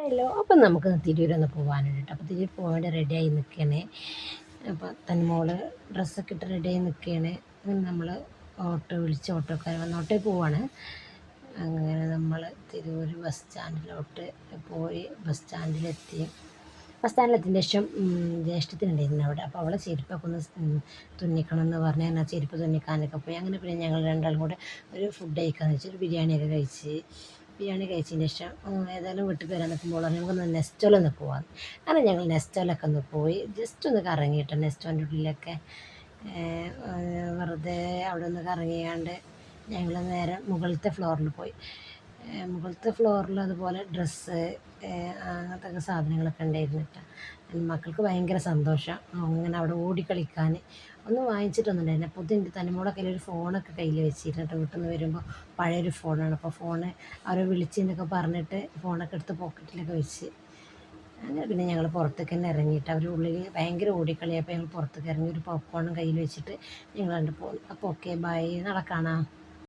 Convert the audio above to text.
Hello, അപ്പം നമുക്ക് തിരൂരൊന്ന് പോകാനുണ്ട് കേട്ടോ. അപ്പോൾ തിരൂർ പോകാൻ വേണ്ടി റെഡിയായി നിൽക്കുകയാണ്. അപ്പോൾ തന്മോള് ഡ്രസ്സൊക്കെ ഇട്ട് റെഡിയായി നിൽക്കുകയാണ്. നമ്മൾ ഓട്ടോക്കാരൻ വന്ന് ഓട്ടോയിൽ പോവാണ്. അങ്ങനെ നമ്മൾ തിരൂർ ബസ് സ്റ്റാൻഡിലോട്ട് പോയി ബസ് സ്റ്റാൻഡിലെത്തിയതിന് ശേഷം ജ്യേഷ്ഠത്തിനുണ്ടായിരുന്നു അവിടെ. അപ്പോൾ അവളെ ചെരുപ്പൊക്കെ ഒന്ന് തുന്നിക്കണം എന്ന് പറഞ്ഞ് ഞാൻ ആ ചെരുപ്പ് തുന്നിക്കാനൊക്കെ പോയി. അങ്ങനെ പിന്നെ ഞങ്ങൾ രണ്ടാളും കൂടെ ഒരു ഫുഡ് കഴിക്കാമെന്ന് വെച്ചാൽ ഒരു ബിരിയാണിയൊക്കെ ബിരിയാണി കഴിച്ചതിന് ശേഷം ഏതായാലും വീട്ടിൽ വരാൻ നിൽക്കുമ്പോൾ നമുക്കൊന്ന് നെസ്റ്റോലൊന്ന് പോകാം. അങ്ങനെ ഞങ്ങൾ നെസ്റ്റോലൊക്കെ ഒന്ന് പോയി ജസ്റ്റ് ഒന്ന് കറങ്ങിയിട്ട് നെസ്റ്റോൻ്റെ ഉള്ളിലൊക്കെ വെറുതെ അവിടെ ഒന്ന് കറങ്ങിയാണ്ട് ഞങ്ങൾ നേരെ മുകളിലത്തെ ഫ്ലോറിൽ പോയി. മുകളിലത്തെ ഫ്ലോറിൽ അതുപോലെ ഡ്രസ്സ് അങ്ങനത്തെ സാധനങ്ങളൊക്കെ ഉണ്ടായിരുന്നു കേട്ടോ. മക്കൾക്ക് ഭയങ്കര സന്തോഷം അങ്ങനെ അവിടെ ഓടിക്കളിക്കാൻ. ഒന്നും വാങ്ങിച്ചിട്ടൊന്നുമില്ല. അപ്പോൾ എൻ്റെ തനിമോടെ കയ്യിൽ ഒരു ഫോണൊക്കെ കയ്യിൽ വെച്ചിരുന്നു കേട്ടോ. വീട്ടിൽ നിന്ന് വരുമ്പോൾ പഴയൊരു ഫോണാണ്. അപ്പോൾ ഫോണ് അവരെ വിളിച്ചെന്നൊക്കെ പറഞ്ഞിട്ട് ഫോണൊക്കെ എടുത്ത് പോക്കറ്റിലൊക്കെ വെച്ച് അങ്ങനെ പിന്നെ ഞങ്ങൾ പുറത്തേക്ക് തന്നെ ഇറങ്ങിയിട്ട് അവർ ഉള്ളിൽ ഭയങ്കര ഓടിക്കളിയപ്പോൾ ഞങ്ങൾ പുറത്തേക്ക് ഇറങ്ങി ഒരു പോപ്കോണും കയ്യിൽ വെച്ചിട്ട് ഞങ്ങൾ കണ്ട് പോകും. അപ്പോൾ ഓക്കെ ബൈ, നാളെ കാണാം.